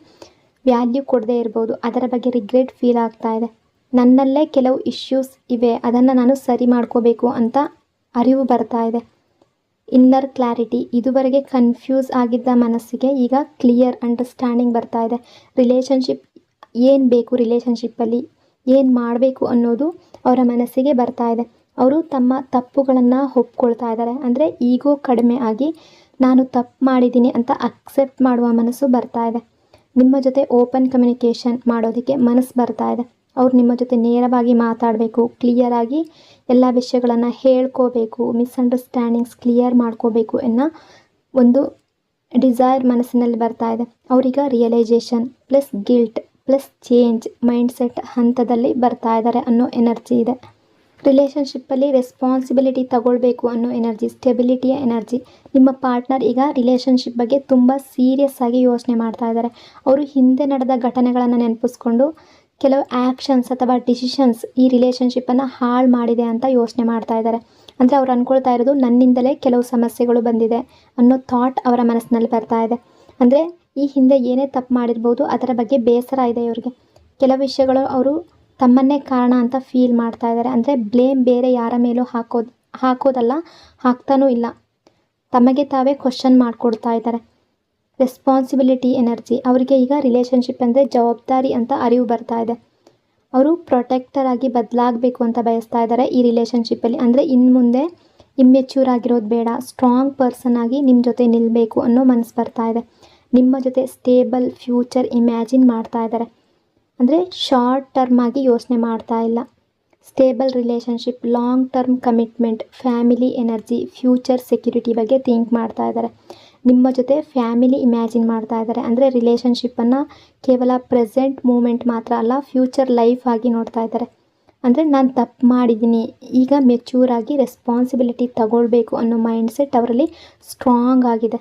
S1: ವ್ಯಾಲ್ಯೂ ಕೊಡದೇ ಇರ್ಬೋದು. ಅದರ ಬಗ್ಗೆ ರಿಗ್ರೆಟ್ ಫೀಲ್ ಆಗ್ತಾ ಇದೆ. ನನ್ನಲ್ಲೇ ಕೆಲವು ಇಶ್ಯೂಸ್ ಇವೆ, ಅದನ್ನು ನಾನು ಸರಿ ಮಾಡ್ಕೋಬೇಕು ಅಂತ ಅರಿವು ಬರ್ತಾ ಇದೆ. ಇನ್ನರ್ ಕ್ಲಾರಿಟಿ, ಇದುವರೆಗೆ ಕನ್ಫ್ಯೂಸ್ ಆಗಿದ್ದ ಮನಸ್ಸಿಗೆ ಈಗ ಕ್ಲಿಯರ್ ಅಂಡರ್ಸ್ಟ್ಯಾಂಡಿಂಗ್ ಬರ್ತಾ ಇದೆ. ರಿಲೇಷನ್ಶಿಪ್ ಏನು ಬೇಕು, ರಿಲೇಷನ್ಶಿಪ್ಪಲ್ಲಿ ಏನು ಮಾಡಬೇಕು ಅನ್ನೋದು ಅವರ ಮನಸ್ಸಿಗೆ ಬರ್ತಾ ಇದೆ. ಅವರು ತಮ್ಮ ತಪ್ಪುಗಳನ್ನು ಒಪ್ಕೊಳ್ತಾ ಇದ್ದಾರೆ. ಅಂದರೆ ಈಗೋ ಕಡಿಮೆ ಆಗಿ ನಾನು ತಪ್ಪು ಮಾಡಿದ್ದೀನಿ ಅಂತ ಅಕ್ಸೆಪ್ಟ್ ಮಾಡುವ ಮನಸ್ಸು ಬರ್ತಾ ಇದೆ. ನಿಮ್ಮ ಜೊತೆ ಓಪನ್ ಕಮ್ಯುನಿಕೇಷನ್ ಮಾಡೋದಕ್ಕೆ ಮನಸ್ಸು ಬರ್ತಾ ಇದೆ. ಅವ್ರು ನಿಮ್ಮ ಜೊತೆ ನೇರವಾಗಿ ಮಾತಾಡಬೇಕು, ಕ್ಲಿಯರಾಗಿ ಎಲ್ಲ ವಿಷಯಗಳನ್ನು ಹೇಳ್ಕೋಬೇಕು, ಮಿಸ್ಅಂಡರ್ಸ್ಟ್ಯಾಂಡಿಂಗ್ಸ್ ಕ್ಲಿಯರ್ ಮಾಡ್ಕೋಬೇಕು ಅನ್ನೋ ಒಂದು ಡಿಸೈರ್ ಮನಸ್ಸಿನಲ್ಲಿ ಬರ್ತಾ ಇದೆ. ಅವರೀಗ realisation plus guilt plus change mindset ಹಂತದಲ್ಲಿ ಬರ್ತಾ ಇದ್ದಾರೆ ಅನ್ನೋ ಎನರ್ಜಿ ಇದೆ. ರಿಲೇಷನ್ಶಿಪ್ಪಲ್ಲಿ ರೆಸ್ಪಾನ್ಸಿಬಿಲಿಟಿ ತಗೊಳ್ಬೇಕು ಅನ್ನೋ ಎನರ್ಜಿ, ಸ್ಟೆಬಿಲಿಟಿಯ ಎನರ್ಜಿ. ನಿಮ್ಮ ಪಾರ್ಟ್ನರ್ ಈಗ ರಿಲೇಷನ್ಶಿಪ್ ಬಗ್ಗೆ ತುಂಬ ಸೀರಿಯಸ್ ಆಗಿ ಯೋಚನೆ ಮಾಡ್ತಾ ಇದ್ದಾರೆ. ಅವರು ಹಿಂದೆ ನಡೆದ ಘಟನೆಗಳನ್ನು ನೆನಪಿಸ್ಕೊಂಡು ಕೆಲವು ಆ್ಯಕ್ಷನ್ಸ್ ಅಥವಾ ಡಿಸಿಷನ್ಸ್ ಈ ರಿಲೇಷನ್ಶಿಪ್ಪನ್ನು ಹಾಳು ಮಾಡಿದೆ ಅಂತ ಯೋಚನೆ ಮಾಡ್ತಾ ಇದ್ದಾರೆ. ಅಂದರೆ ಅವ್ರು ಅಂದ್ಕೊಳ್ತಾ ಇರೋದು ನನ್ನಿಂದಲೇ ಕೆಲವು ಸಮಸ್ಯೆಗಳು ಬಂದಿದೆ ಅನ್ನೋ ಥಾಟ್ ಅವರ ಮನಸ್ಸಿನಲ್ಲಿ ಬರ್ತಾ ಇದೆ. ಅಂದರೆ ಈ ಹಿಂದೆ ಏನೇ ತಪ್ಪು ಮಾಡಿರ್ಬೋದು, ಅದರ ಬಗ್ಗೆ ಬೇಸರ ಇದೆ ಇವರಿಗೆ. ಕೆಲವು ವಿಷಯಗಳು ಅವರು ತಮ್ಮನ್ನೇ ಕಾರಣ ಅಂತ ಫೀಲ್ ಮಾಡ್ತಾ ಇದ್ದಾರೆ. ಅಂದರೆ ಬ್ಲೇಮ್ ಬೇರೆ ಯಾರ ಮೇಲೂ ಹಾಕೋದಲ್ಲ, ಹಾಕ್ತಾನೂ ಇಲ್ಲ, ತಮಗೆ ತಾವೇ ಕ್ವಶನ್ ಮಾಡಿಕೊಡ್ತಾ ಇದ್ದಾರೆ. ರೆಸ್ಪಾನ್ಸಿಬಿಲಿಟಿ ಎನರ್ಜಿ, ಅವರಿಗೆ ಈಗ ರಿಲೇಷನ್ಶಿಪ್ ಅಂದರೆ ಜವಾಬ್ದಾರಿ ಅಂತ ಅರಿವು ಬರ್ತಾ ಇದೆ. ಅವರು ಪ್ರೊಟೆಕ್ಟರ್ ಆಗಿ ಬದಲಾಗಬೇಕು ಅಂತ ಬಯಸ್ತಾ ಇದ್ದಾರೆ ಈ ರಿಲೇಷನ್ಶಿಪ್ಪಲ್ಲಿ. ಅಂದರೆ ಇನ್ನು ಮುಂದೆ ಇಮ್ಮೆಚ್ಯೂರ್ ಆಗಿರೋದು ಬೇಡ, ಸ್ಟ್ರಾಂಗ್ ಪರ್ಸನ್ ಆಗಿ ನಿಮ್ಮ ಜೊತೆ ನಿಲ್ಲಬೇಕು ಅನ್ನೋ ಮನಸ್ಸು ಬರ್ತಾ ಇದೆ. ನಿಮ್ಮ ಜೊತೆ ಸ್ಟೇಬಲ್ ಫ್ಯೂಚರ್ ಇಮ್ಯಾಜಿನ್ ಮಾಡ್ತಾ ಇದ್ದಾರೆ. ಅಂದರೆ ಶಾರ್ಟ್ ಟರ್ಮ್ ಆಗಿ ಯೋಚನೆ ಮಾಡ್ತಾ ಇಲ್ಲ. Stable relationship, long term commitment, family energy, future security ಬಗ್ಗೆ ಥಿಂಕ್ ಮಾಡ್ತಾ ಇದ್ದಾರೆ. ನಿಮ್ಮ ಜೊತೆ ಫ್ಯಾಮಿಲಿ ಇಮ್ಯಾಜಿನ್ ಮಾಡ್ತಾ ಇದ್ದಾರೆ. ಅಂದರೆ ರಿಲೇಷನ್ಶಿಪ್ಪನ್ನು ಕೇವಲ ಪ್ರೆಸೆಂಟ್ ಮೂಮೆಂಟ್ ಮಾತ್ರ ಅಲ್ಲ, ಫ್ಯೂಚರ್ ಲೈಫ್ ಆಗಿ ನೋಡ್ತಾ ಇದ್ದಾರೆ. ಅಂದರೆ ನಾನು ತಪ್ಪು ಮಾಡಿದ್ದೀನಿ, ಈಗ ಮೆಚ್ಯೂರ್ ಆಗಿ ರೆಸ್ಪಾನ್ಸಿಬಿಲಿಟಿ ತಗೊಳ್ಬೇಕು ಅನ್ನೋ ಮೈಂಡ್ಸೆಟ್ ಅವರಲ್ಲಿ ಸ್ಟ್ರಾಂಗ್ ಆಗಿದೆ.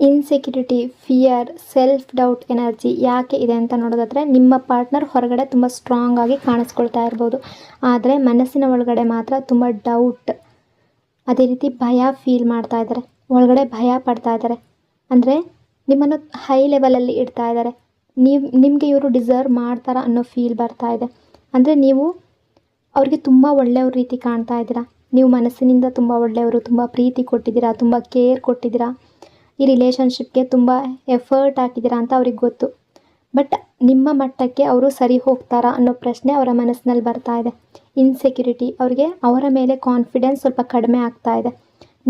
S1: Insecurity, fear, self doubt energy ಯಾಕೆ ಇದೆ ಅಂತ ನೋಡೋದಾದರೆ, ನಿಮ್ಮ ಪಾರ್ಟ್ನರ್ ಹೊರಗಡೆ ತುಂಬ ಸ್ಟ್ರಾಂಗ್ ಆಗಿ ಕಾಣಿಸ್ಕೊಳ್ತಾ ಇರ್ಬೋದು, ಆದರೆ ಮನಸ್ಸಿನ ಒಳಗಡೆ ಮಾತ್ರ ತುಂಬ ಡೌಟ್, ಅದೇ ರೀತಿ ಭಯ ಫೀಲ್ ಮಾಡ್ತಾ ಇದ್ದಾರೆ, ಒಳಗಡೆ ಭಯ ಪಡ್ತಾ ಇದ್ದಾರೆ. ಅಂದರೆ ನಿಮ್ಮನ್ನು ಹೈ ಲೆವೆಲಲ್ಲಿ ಇಡ್ತಾ ಇದ್ದಾರೆ. ನಿಮಗೆ ಇವರು ಡಿಸರ್ವ್ ಮಾಡ್ತಾರ ಅನ್ನೋ ಫೀಲ್ ಬರ್ತಾ ಇದೆ. ಅಂದರೆ ನೀವು ಅವ್ರಿಗೆ ತುಂಬ ಒಳ್ಳೆಯವ್ರ ರೀತಿ ಕಾಣ್ತಾ ಇದ್ದೀರಾ. ನೀವು ಮನಸ್ಸಿನಿಂದ ತುಂಬ ಒಳ್ಳೆಯವರು, ತುಂಬ ಪ್ರೀತಿ ಕೊಟ್ಟಿದ್ದೀರಾ, ತುಂಬ ಕೇರ್ ಕೊಟ್ಟಿದ್ದೀರಾ, ಈ ರಿಲೇಷನ್ಶಿಪ್ಗೆ ತುಂಬ ಎಫರ್ಟ್ ಹಾಕಿದ್ದೀರಾ ಅಂತ ಅವ್ರಿಗೆ ಗೊತ್ತು. ಬಟ್ ನಿಮ್ಮ ಮಟ್ಟಕ್ಕೆ ಅವರು ಸರಿ ಹೋಗ್ತಾರಾ ಅನ್ನೋ ಪ್ರಶ್ನೆ ಅವರ ಮನಸ್ಸಿನಲ್ಲಿ ಬರ್ತಾ ಇದೆ. ಇನ್ಸೆಕ್ಯೂರಿಟಿ, ಅವರಿಗೆ ಅವರ ಮೇಲೆ ಕಾನ್ಫಿಡೆನ್ಸ್ ಸ್ವಲ್ಪ ಕಡಿಮೆ ಆಗ್ತಾ ಇದೆ.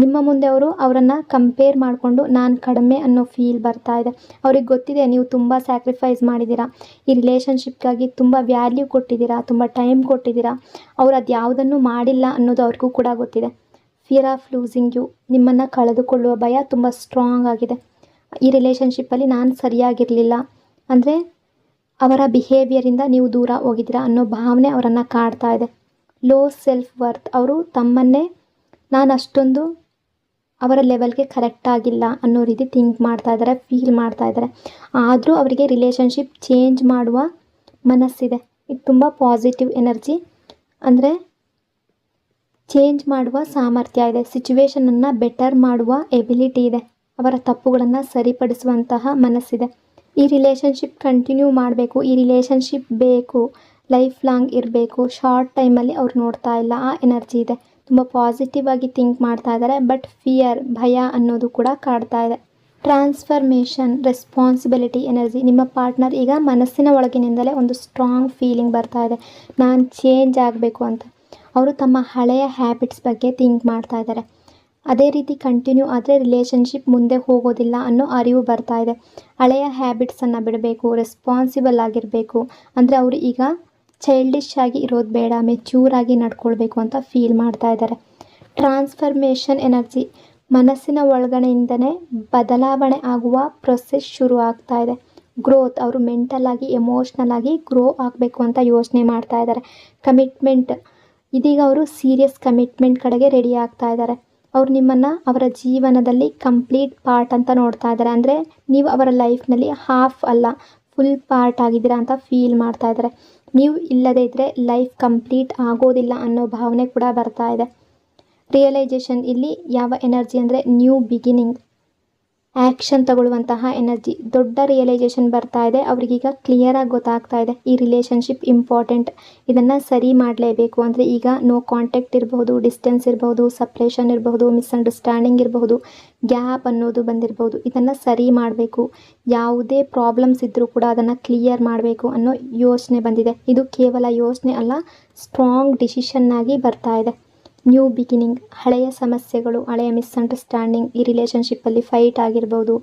S1: ನಿಮ್ಮ ಮುಂದೆ ಅವರನ್ನು ಕಂಪೇರ್ ಮಾಡಿಕೊಂಡು ನಾನು ಕಡಿಮೆ ಅನ್ನೋ ಫೀಲ್ ಬರ್ತಾ ಇದೆ. ಅವ್ರಿಗೆ ಗೊತ್ತಿದೆ ನೀವು ತುಂಬ ಸ್ಯಾಕ್ರಿಫೈಸ್ ಮಾಡಿದ್ದೀರಾ, ಈ ರಿಲೇಷನ್ಶಿಪ್ಗಾಗಿ ತುಂಬ ವ್ಯಾಲ್ಯೂ ಕೊಟ್ಟಿದ್ದೀರಾ, ತುಂಬ ಟೈಮ್ ಕೊಟ್ಟಿದ್ದೀರಾ. ಅವ್ರು ಅದು ಯಾವುದನ್ನು ಮಾಡಿಲ್ಲ ಅನ್ನೋದು ಅವ್ರಿಗೂ ಕೂಡ ಗೊತ್ತಿದೆ. ಫಿಯರ್ ಆಫ್ ಲೂಸಿಂಗ್ ಯು, ನಿಮ್ಮನ್ನು ಕಳೆದುಕೊಳ್ಳುವ ಭಯ ತುಂಬ ಸ್ಟ್ರಾಂಗ್ ಆಗಿದೆ. ಈ ರಿಲೇಷನ್ಶಿಪ್ಪಲ್ಲಿ ನಾನು ಸರಿಯಾಗಿರಲಿಲ್ಲ ಅಂದರೆ ಅವರ ಬಿಹೇವಿಯರಿಂದ ನೀವು ದೂರ ಹೋಗಿದ್ದೀರಾ ಅನ್ನೋ ಭಾವನೆ ಅವರನ್ನು ಕಾಡ್ತಾ ಇದೆ. ಲೋ ಸೆಲ್ಫ್ ವರ್ತ್, ಅವರು ತಮ್ಮನ್ನೇ ನಾನು ಅಷ್ಟೊಂದು ಅವರ ಲೆವೆಲ್ಗೆ ಕರೆಕ್ಟಾಗಿಲ್ಲ ಅನ್ನೋ ರೀತಿ ಥಿಂಕ್ ಮಾಡ್ತಾ ಇದ್ದಾರೆ, ಫೀಲ್ ಮಾಡ್ತಾ ಇದ್ದಾರೆ. ಆದರೂ ಅವರಿಗೆ ರಿಲೇಷನ್ಶಿಪ್ ಚೇಂಜ್ ಮಾಡುವ ಮನಸ್ಸಿದೆ. ಇದು ತುಂಬ ಪಾಸಿಟಿವ್ ಎನರ್ಜಿ, ಅಂದರೆ ಚೇಂಜ್ ಮಾಡುವ ಸಾಮರ್ಥ್ಯ ಇದೆ. ಸಿಚುವೇಶನನ್ನು ಬೆಟರ್ ಮಾಡುವ ಎಬಿಲಿಟಿ ಇದೆ. ಅವರ ತಪ್ಪುಗಳನ್ನು ಸರಿಪಡಿಸುವಂತಹ ಮನಸ್ಸಿದೆ. ಈ ರಿಲೇಷನ್ಶಿಪ್ ಕಂಟಿನ್ಯೂ ಮಾಡಬೇಕು, ಈ ರಿಲೇಷನ್ಶಿಪ್ ಬೇಕು, ಲೈಫ್ ಲಾಂಗ್ ಇರಬೇಕು, ಶಾರ್ಟ್ ಟೈಮಲ್ಲಿ ಅವ್ರು ನೋಡ್ತಾ ಇಲ್ಲ, ಆ ಎನರ್ಜಿ ಇದೆ. ತುಂಬ ಪಾಸಿಟಿವ್ ಆಗಿ ಥಿಂಕ್ ಮಾಡ್ತಾ ಇದ್ದಾರೆ. ಬಟ್ ಫಿಯರ್, ಭಯ ಅನ್ನೋದು ಕೂಡ ಕಾಡ್ತಾ ಇದೆ. ಟ್ರಾನ್ಸ್ಫರ್ಮೇಷನ್, ರೆಸ್ಪಾನ್ಸಿಬಿಲಿಟಿ ಎನರ್ಜಿ, ನಿಮ್ಮ ಪಾರ್ಟ್ನರ್ ಈಗ ಮನಸ್ಸಿನ ಒಳಗಿನಿಂದಲೇ ಒಂದು ಸ್ಟ್ರಾಂಗ್ ಫೀಲಿಂಗ್ ಬರ್ತಾ ಇದೆ, ನಾನು ಚೇಂಜ್ ಆಗಬೇಕು ಅಂತ. ಅವರು ತಮ್ಮ ಹಳೆಯ ಹ್ಯಾಬಿಟ್ಸ್ ಬಗ್ಗೆ ಥಿಂಕ್ ಮಾಡ್ತಾ ಇದ್ದಾರೆ. ಅದೇ ರೀತಿ ಕಂಟಿನ್ಯೂ ಆದರೆ ರಿಲೇಷನ್ಶಿಪ್ ಮುಂದೆ ಹೋಗೋದಿಲ್ಲ ಅನ್ನೋ ಅರಿವು ಬರ್ತಾ ಇದೆ. ಹಳೆಯ ಹ್ಯಾಬಿಟ್ಸನ್ನು ಬಿಡಬೇಕು, ರೆಸ್ಪಾನ್ಸಿಬಲ್ ಆಗಿರಬೇಕು. ಅಂದರೆ ಅವರು ಈಗ ಚೈಲ್ಡಿಶ್ ಆಗಿ ಇರೋದು ಬೇಡ, ಮೆಚ್ಯೂರ್ ಆಗಿ ನಡ್ಕೊಳ್ಬೇಕು ಅಂತ ಫೀಲ್ ಮಾಡ್ತಾ ಇದ್ದಾರೆ. ಟ್ರಾನ್ಸ್ಫರ್ಮೇಷನ್ ಎನರ್ಜಿ, ಮನಸ್ಸಿನ ಒಳಗಡೆಯಿಂದನೇ ಬದಲಾವಣೆ ಆಗುವ ಪ್ರೊಸೆಸ್ ಶುರು ಆಗ್ತಾ ಇದೆ. ಗ್ರೋತ್, ಅವರು ಮೆಂಟಲ್ ಆಗಿ, ಎಮೋಷ್ನಲ್ ಆಗಿ ಗ್ರೋ ಆಗಬೇಕು ಅಂತ ಯೋಚನೆ ಮಾಡ್ತಾ ಇದ್ದಾರೆ. ಕಮಿಟ್ಮೆಂಟ್, ಇದೀಗ ಅವರು ಸೀರಿಯಸ್ ಕಮಿಟ್ಮೆಂಟ್ ಕಡೆಗೆ ರೆಡಿ ಆಗ್ತಾ ಇದ್ದಾರೆ. ಅವರು ನಿಮ್ಮನ್ನು ಅವರ ಜೀವನದಲ್ಲಿ ಕಂಪ್ಲೀಟ್ ಪಾರ್ಟ್ ಅಂತ ನೋಡ್ತಾ ಇದ್ದಾರೆ. ಅಂದರೆ ನೀವು ಅವರ ಲೈಫ್ನಲ್ಲಿ ಹಾಫ್ ಅಲ್ಲ, ಫುಲ್ ಪಾರ್ಟ್ ಆಗಿದ್ದೀರಾ ಅಂತ ಫೀಲ್ ಮಾಡ್ತಾ ಇದ್ದಾರೆ. ನೀವು ಇಲ್ಲದೇ ಇದ್ದರೆ ಲೈಫ್ ಕಂಪ್ಲೀಟ್ ಆಗೋದಿಲ್ಲ ಅನ್ನೋ ಭಾವನೆ ಕೂಡ ಬರ್ತಾ ಇದೆ. ರಿಯಲೈಸೇಷನ್, ಇಲ್ಲಿ ಯಾವ ಎನರ್ಜಿ ಅಂದರೆ ನ್ಯೂ ಬಿಗಿನಿಂಗ್, ಆ್ಯಕ್ಷನ್ ತಗೊಳ್ಳುವಂತಹ ಎನರ್ಜಿ. ದೊಡ್ಡ ರಿಯಲೈಸೇಷನ್ ಬರ್ತಾ ಇದೆ. ಅವ್ರಿಗೀಗ ಕ್ಲಿಯರಾಗಿ ಗೊತ್ತಾಗ್ತಾ ಇದೆ ಈ ರಿಲೇಷನ್ಶಿಪ್ ಇಂಪಾರ್ಟೆಂಟ್, ಇದನ್ನು ಸರಿ ಮಾಡಲೇಬೇಕು. ಅಂದರೆ ಈಗ ನೋ ಕಾಂಟ್ಯಾಕ್ಟ್ ಇರಬಹುದು, ಡಿಸ್ಟೆನ್ಸ್ ಇರಬಹುದು, ಸಪ್ರೇಷನ್ ಇರಬಹುದು, ಮಿಸ್ಅಂಡರ್ಸ್ಟ್ಯಾಂಡಿಂಗ್ ಇರಬಹುದು, ಗ್ಯಾಪ್ ಅನ್ನೋದು ಬಂದಿರಬಹುದು. ಇದನ್ನು ಸರಿ ಮಾಡಬೇಕು, ಯಾವುದೇ ಪ್ರಾಬ್ಲಮ್ಸ್ ಇದ್ದರೂ ಕೂಡ ಅದನ್ನು ಕ್ಲಿಯರ್ ಮಾಡಬೇಕು ಅನ್ನೋ ಯೋಚನೆ ಬಂದಿದೆ. ಇದು ಕೇವಲ ಯೋಚನೆ ಅಲ್ಲ, ಸ್ಟ್ರಾಂಗ್ ಡಿಸಿಷನ್ ಆಗಿ ಬರ್ತಾ ಇದೆ. ನ್ಯೂ ಬಿಗಿನಿಂಗ್, ಹಳೆಯ ಸಮಸ್ಯೆಗಳು, ಹಳೆಯ ಮಿಸ್ಅಂಡರ್ಸ್ಟ್ಯಾಂಡಿಂಗ್, ಈ ರಿಲೇಷನ್ಶಿಪ್ಪಲ್ಲಿ ಫೈಟ್ ಆಗಿರ್ಬೋದು,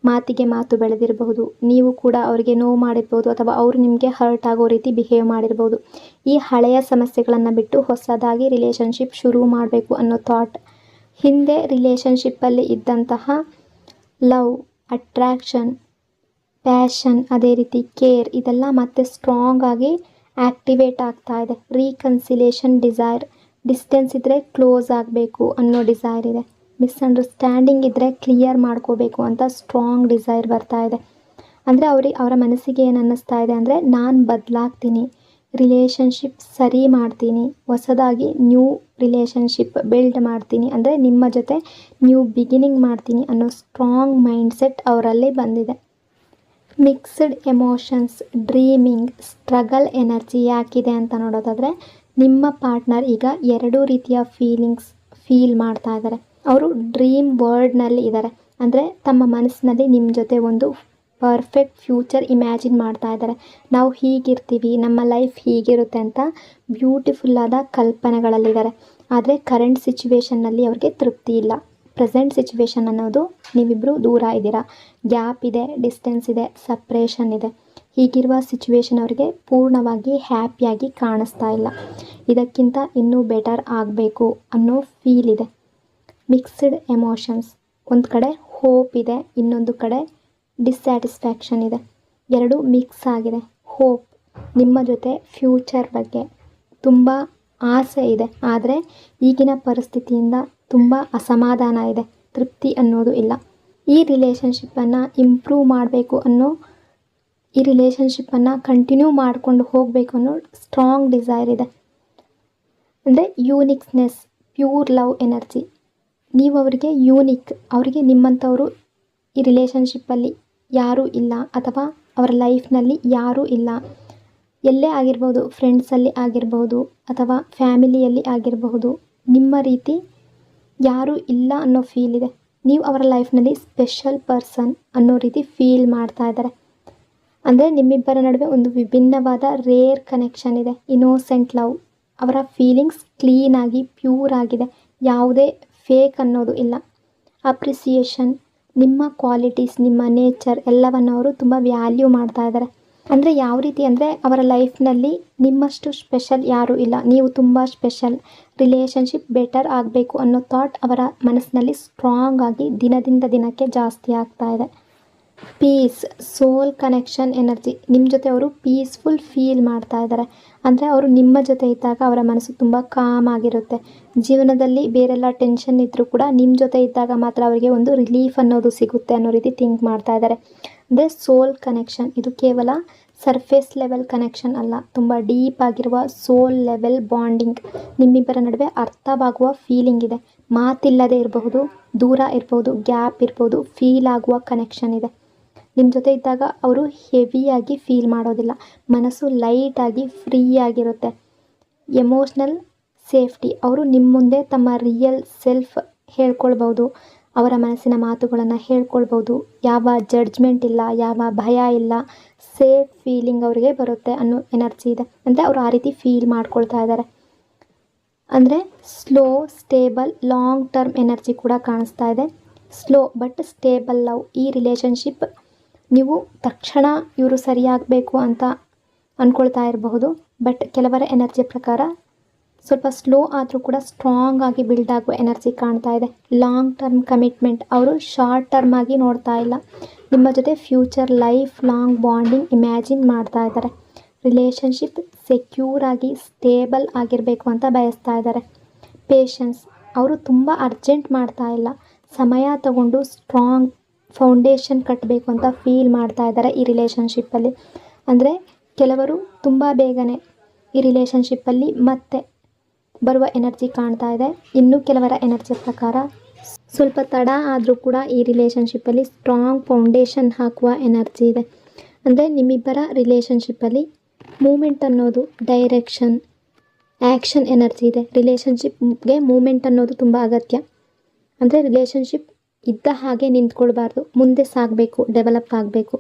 S1: ಮಾತಿಗೆ ಮಾತು ಬೆಳೆದಿರಬಹುದು, ನೀವು ಕೂಡ ಅವರಿಗೆ ನೋವು ಮಾಡಿರ್ಬೋದು ಅಥವಾ ಅವರು ನಿಮಗೆ ಹರ್ಟ್ ಆಗೋ ರೀತಿ ಬಿಹೇವ್ ಮಾಡಿರ್ಬೋದು. ಈ ಹಳೆಯ ಸಮಸ್ಯೆಗಳನ್ನು ಬಿಟ್ಟು ಹೊಸದಾಗಿ ರಿಲೇಷನ್ಶಿಪ್ ಶುರು ಮಾಡಬೇಕು ಅನ್ನೋ ಥಾಟ್. ಹಿಂದೆ ರಿಲೇಷನ್ಶಿಪ್ಪಲ್ಲಿ ಇದ್ದಂತಹ ಲವ್, ಅಟ್ರಾಕ್ಷನ್, ಪ್ಯಾಷನ್, ಅದೇ ರೀತಿ ಕೇರ್, ಇದೆಲ್ಲ ಮತ್ತೆ ಸ್ಟ್ರಾಂಗ್ ಆಗಿ ಆ್ಯಕ್ಟಿವೇಟ್ ಆಗ್ತಾ ಇದೆ. ರೀಕನ್ಸಿಲೇಷನ್ ಡಿಸೈರ್, ಡಿಸ್ಟೆನ್ಸ್ ಇದ್ದರೆ ಕ್ಲೋಸ್ ಆಗಬೇಕು ಅನ್ನೋ ಡಿಸೈರ್ ಇದೆ. ಮಿಸ್ಅಂಡರ್ಸ್ಟ್ಯಾಂಡಿಂಗ್ ಇದ್ದರೆ ಕ್ಲಿಯರ್ ಮಾಡ್ಕೋಬೇಕು ಅಂತ ಸ್ಟ್ರಾಂಗ್ ಡಿಸೈರ್ ಬರ್ತಾ ಇದೆ. ಅಂದರೆ ಅವರ ಮನಸ್ಸಿಗೆ ಏನು ಅನ್ನಿಸ್ತಾ ಇದೆ ಅಂದರೆ ನಾನು ಬದಲಾಗ್ತೀನಿ, ರಿಲೇಷನ್ಶಿಪ್ ಸರಿ ಮಾಡ್ತೀನಿ, ಹೊಸದಾಗಿ ನ್ಯೂ ರಿಲೇಷನ್ಶಿಪ್ ಬಿಲ್ಡ್ ಮಾಡ್ತೀನಿ, ಅಂದರೆ ನಿಮ್ಮ ಜೊತೆ ನ್ಯೂ ಬಿಗಿನಿಂಗ್ ಮಾಡ್ತೀನಿ ಅನ್ನೋ ಸ್ಟ್ರಾಂಗ್ ಮೈಂಡ್ಸೆಟ್ ಅವರಲ್ಲಿ ಬಂದಿದೆ. Mixed emotions, dreaming, struggle energy ಯಾಕಿದೆ ಅಂತ ನೋಡೋದಾದರೆ, ನಿಮ್ಮ ಪಾರ್ಟ್ನರ್ ಈಗ ಎರಡೂ ರೀತಿಯ ಫೀಲ್ ಮಾಡ್ತಾ ಇದ್ದಾರೆ. ಅವರು ಡ್ರೀಮ್ ವರ್ಲ್ಡ್ನಲ್ಲಿ ಇದ್ದಾರೆ. ಅಂದರೆ ತಮ್ಮ ಮನಸ್ಸಿನಲ್ಲಿ ನಿಮ್ಮ ಜೊತೆ ಒಂದು ಪರ್ಫೆಕ್ಟ್ ಫ್ಯೂಚರ್ ಇಮ್ಯಾಜಿನ್ ಮಾಡ್ತಾ ಇದ್ದಾರೆ. ನಾವು ಹೀಗಿರ್ತೀವಿ, ನಮ್ಮ ಲೈಫ್ ಹೀಗಿರುತ್ತೆ ಅಂತ ಬ್ಯೂಟಿಫುಲ್ಲಾದ ಕಲ್ಪನೆಗಳಲ್ಲಿದ್ದಾರೆ. ಆದರೆ ಕರೆಂಟ್ ಸಿಚುವೇಷನ್ನಲ್ಲಿ ಅವ್ರಿಗೆ ತೃಪ್ತಿ ಇಲ್ಲ. ಪ್ರೆಸೆಂಟ್ ಸಿಚುವೇಶನ್ ಅನ್ನೋದು ನೀವಿಬ್ಬರು ದೂರ ಇದ್ದೀರಾ, ಗ್ಯಾಪ್ ಇದೆ, ಡಿಸ್ಟೆನ್ಸ್ ಇದೆ, ಸಪ್ರೇಷನ್ ಇದೆ. ಹೀಗಿರುವ ಸಿಚುವೇಶನ್ ಅವರಿಗೆ ಪೂರ್ಣವಾಗಿ ಹ್ಯಾಪಿಯಾಗಿ ಕಾಣಿಸ್ತಾ ಇಲ್ಲ. ಇದಕ್ಕಿಂತ ಇನ್ನೂ ಬೆಟರ್ ಆಗಬೇಕು ಅನ್ನೋ ಫೀಲ್ ಇದೆ. ಮಿಕ್ಸ್ಡ್ ಎಮೋಷನ್ಸ್, ಒಂದು ಕಡೆ ಹೋಪ್ ಇದೆ, ಇನ್ನೊಂದು ಕಡೆ ಡಿಸ್ಸ್ಯಾಟಿಸ್ಫ್ಯಾಕ್ಷನ್ ಇದೆ. ಎರಡು ಮಿಕ್ಸ್ ಆಗಿದೆ. ಹೋಪ್, ನಿಮ್ಮ ಜೊತೆ ಫ್ಯೂಚರ್ ಬಗ್ಗೆ ತುಂಬ ಆಸೆ ಇದೆ, ಆದರೆ ಈಗಿನ ಪರಿಸ್ಥಿತಿಯಿಂದ ತುಂಬ ಅಸಮಾಧಾನ ಇದೆ, ತೃಪ್ತಿ ಅನ್ನೋದು ಇಲ್ಲ. ಈ ರಿಲೇಷನ್ಶಿಪ್ಪನ್ನು ಇಂಪ್ರೂವ್ ಮಾಡಬೇಕು ಅನ್ನೋ, ಈ ರಿಲೇಷನ್ಶಿಪ್ಪನ್ನು ಕಂಟಿನ್ಯೂ ಮಾಡಿಕೊಂಡು ಹೋಗಬೇಕು ಅನ್ನೋ ಸ್ಟ್ರಾಂಗ್ ಡಿಸೈರ್ ಇದೆ. ಅಂದರೆ ಯೂನಿಕ್ನೆಸ್, ಪ್ಯೂರ್ ಲವ್ ಎನರ್ಜಿ. ನೀವು ಅವರಿಗೆ ಯೂನಿಕ್, ಅವರಿಗೆ ನಿಮ್ಮಂಥವರು ಈ ರಿಲೇಷನ್ಶಿಪ್ಪಲ್ಲಿ ಯಾರೂ ಇಲ್ಲ, ಅಥವಾ ಅವರ ಲೈಫ್ನಲ್ಲಿ ಯಾರೂ ಇಲ್ಲ. ಎಲ್ಲೇ ಆಗಿರ್ಬೋದು, ಫ್ರೆಂಡ್ಸಲ್ಲಿ ಆಗಿರ್ಬೋದು ಅಥವಾ ಫ್ಯಾಮಿಲಿಯಲ್ಲಿ ಆಗಿರಬಹುದು, ನಿಮ್ಮ ರೀತಿ ಯಾರೂ ಇಲ್ಲ ಅನ್ನೋ ಫೀಲ್ ಇದೆ. ನೀವು ಅವರ ಲೈಫ್ನಲ್ಲಿ ಸ್ಪೆಷಲ್ ಪರ್ಸನ್ ಅನ್ನೋ ರೀತಿ ಫೀಲ್ ಮಾಡ್ತಾ ಇದ್ದಾರೆ. ಅಂದರೆ ನಿಮ್ಮಿಬ್ಬರ ನಡುವೆ ಒಂದು ವಿಭಿನ್ನವಾದ ರೇರ್ ಕನೆಕ್ಷನ್ ಇದೆ. Innocent love. ಅವರ ಫೀಲಿಂಗ್ಸ್ ಕ್ಲೀನಾಗಿ ಪ್ಯೂರ್ ಆಗಿದೆ, ಯಾವುದೇ ಫೇಕ್ ಅನ್ನೋದು ಇಲ್ಲ. ಅಪ್ರಿಸಿಯೇಷನ್, ನಿಮ್ಮ ಕ್ವಾಲಿಟೀಸ್, ನಿಮ್ಮ ನೇಚರ್ ಎಲ್ಲವನ್ನು ಅವರು ತುಂಬ ವ್ಯಾಲ್ಯೂ ಮಾಡ್ತಾ ಇದ್ದಾರೆ. ಅಂದರೆ ಯಾವ ರೀತಿ ಅಂದರೆ ಅವರ ಲೈಫ್ನಲ್ಲಿ ನಿಮ್ಮಷ್ಟು ಸ್ಪೆಷಲ್ ಯಾರೂ ಇಲ್ಲ, ನೀವು ತುಂಬ ಸ್ಪೆಷಲ್. ರಿಲೇಷನ್ಶಿಪ್ ಬೆಟರ್ ಆಗಬೇಕು ಅನ್ನೋ ಥಾಟ್ ಅವರ ಮನಸ್ಸಿನಲ್ಲಿ ಸ್ಟ್ರಾಂಗ್ ಆಗಿ ದಿನದಿಂದ ದಿನಕ್ಕೆ ಜಾಸ್ತಿ ಆಗ್ತಾ ಇದೆ. Peace, soul connection energy. ನಿಮ್ಮ ಜೊತೆ ಅವರು ಪೀಸ್ಫುಲ್ ಫೀಲ್ ಮಾಡ್ತಾ ಇದ್ದಾರೆ. ಅಂದರೆ ಅವರು ನಿಮ್ಮ ಜೊತೆ ಇದ್ದಾಗ ಅವರ ಮನಸ್ಸು ತುಂಬ ಕಾಮ್ ಆಗಿರುತ್ತೆ. ಜೀವನದಲ್ಲಿ ಬೇರೆಲ್ಲ ಟೆನ್ಷನ್ ಇದ್ದರೂ ಕೂಡ ನಿಮ್ಮ ಜೊತೆ ಇದ್ದಾಗ ಮಾತ್ರ ಅವರಿಗೆ ಒಂದು ರಿಲೀಫ್ ಅನ್ನೋದು ಸಿಗುತ್ತೆ ಅನ್ನೋ ರೀತಿ ಥಿಂಕ್ ಮಾಡ್ತಾ ಇದ್ದಾರೆ. ಅಂದರೆ ಸೋಲ್ ಕನೆಕ್ಷನ್ ಇದು ಕೇವಲ ಸರ್ಫೇಸ್ ಲೆವೆಲ್ ಕನೆಕ್ಷನ್ ಅಲ್ಲ, ತುಂಬ ಡೀಪ್ ಆಗಿರುವ ಸೋಲ್ ಲೆವೆಲ್ ಬಾಂಡಿಂಗ್. ನಿಮ್ಮಿಬ್ಬರ ನಡುವೆ ಅರ್ಥವಾಗುವ ಫೀಲಿಂಗ್ ಇದೆ. ಮಾತಿಲ್ಲದೆ ಇರಬಹುದು, ದೂರ ಇರ್ಬೋದು, ಗ್ಯಾಪ್ ಇರ್ಬೋದು, ಫೀಲ್ ಆಗುವ ಕನೆಕ್ಷನ್ ಇದೆ. ನಿಮ್ಮ ಜೊತೆ ಇದ್ದಾಗ ಅವರು ಹೆವಿಯಾಗಿ ಫೀಲ್ ಮಾಡೋದಿಲ್ಲ, ಮನಸ್ಸು ಲೈಟಾಗಿ ಫ್ರೀ ಆಗಿರುತ್ತೆ. ಎಮೋಷ್ನಲ್ ಸೇಫ್ಟಿ, ಅವರು ನಿಮ್ಮ ಮುಂದೆ ತಮ್ಮ ರಿಯಲ್ ಸೆಲ್ಫ್ ಹೇಳ್ಕೊಳ್ಬೋದು, ಅವರ ಮನಸ್ಸಿನ ಮಾತುಗಳನ್ನು ಹೇಳ್ಕೊಳ್ಬೋದು. ಯಾವ ಜಡ್ಜ್ಮೆಂಟ್ ಇಲ್ಲ, ಯಾವ ಭಯ ಇಲ್ಲ, ಸೇಫ್ ಫೀಲಿಂಗ್ ಅವರಿಗೆ ಬರುತ್ತೆ ಅನ್ನೋ ಎನರ್ಜಿ ಇದೆ. ಅಂದರೆ ಅವರು ಆ ರೀತಿ ಫೀಲ್ ಮಾಡ್ಕೊಳ್ತಾ ಇದ್ದಾರೆ. ಅಂದರೆ slow, stable, long term energy ಕೂಡ ಕಾಣಿಸ್ತಾ ಇದೆ. Slow but stable love. ಈ ರಿಲೇಷನ್ಶಿಪ್ ನೀವು ತಕ್ಷಣ ಇವರು ಸರಿಯಾಗಬೇಕು ಅಂತ ಅಂದ್ಕೊಳ್ತಾ ಇರಬಹುದು, ಬಟ್ ಕೆಲವರ ಎನರ್ಜಿ ಪ್ರಕಾರ ಸ್ವಲ್ಪ ಸ್ಲೋ ಆದರೂ ಕೂಡ ಸ್ಟ್ರಾಂಗ್ ಆಗಿ ಬಿಲ್ಡ್ ಆಗುವ ಎನರ್ಜಿ ಕಾಣ್ತಾ ಇದೆ. ಲಾಂಗ್ ಟರ್ಮ್ ಕಮಿಟ್ಮೆಂಟ್, ಅವರು ಶಾರ್ಟ್ ಟರ್ಮ್ ಆಗಿ ನೋಡ್ತಾ ಇಲ್ಲ, ನಿಮ್ಮ ಜೊತೆ future life long bonding imagine ಮಾಡ್ತಾ ಇದ್ದಾರೆ. ರಿಲೇಷನ್ಶಿಪ್ ಸೆಕ್ಯೂರ್ ಆಗಿ ಸ್ಟೇಬಲ್ ಆಗಿರಬೇಕು ಅಂತ ಬಯಸ್ತಾ ಇದ್ದಾರೆ. ಪೇಷನ್ಸ್, ಅವರು ತುಂಬ ಅರ್ಜೆಂಟ್ ಮಾಡ್ತಾ ಇಲ್ಲ, ಸಮಯ ತಗೊಂಡು ಸ್ಟ್ರಾಂಗ್ ಫೌಂಡೇಶನ್ ಕಟ್ಟಬೇಕು ಅಂತ ಫೀಲ್ ಮಾಡ್ತಾ ಇದ್ದಾರೆ ಈ ರಿಲೇಷನ್ಶಿಪ್ಪಲ್ಲಿ. ಅಂದರೆ ಕೆಲವರು ತುಂಬ ಬೇಗನೆ ಈ ರಿಲೇಷನ್ಶಿಪ್ಪಲ್ಲಿ ಮತ್ತೆ ಬರುವ ಎನರ್ಜಿ ಕಾಣ್ತಾ ಇದೆ. ಇನ್ನು ಕೆಲವರ ಎನರ್ಜಿ ಪ್ರಕಾರ ಸ್ವಲ್ಪ ತಡ ಆದರೂ ಕೂಡ ಈ ರಿಲೇಷನ್ಶಿಪ್ಪಲ್ಲಿ ಸ್ಟ್ರಾಂಗ್ ಫೌಂಡೇಶನ್ ಹಾಕುವ ಎನರ್ಜಿ ಇದೆ. ಅಂದರೆ ನಿಮ್ಮಿಬ್ಬರ ರಿಲೇಷನ್ಶಿಪ್ಪಲ್ಲಿ ಮೂಮೆಂಟ್ ಅನ್ನೋದು, ಡೈರೆಕ್ಷನ್, ಆ್ಯಕ್ಷನ್ ಎನರ್ಜಿ ಇದೆ. ರಿಲೇಷನ್ಶಿಪ್ಗೆ ಮೂಮೆಂಟ್ ಅನ್ನೋದು ತುಂಬ ಅಗತ್ಯ. ಅಂದರೆ ರಿಲೇಷನ್ಶಿಪ್ ಇದ್ದ ಹಾಗೆ ನಿಂತ್ಕೊಳ್ಬಾರ್ದು, ಮುಂದೆ ಸಾಗಬೇಕು, ಡೆವಲಪ್ ಆಗಬೇಕು.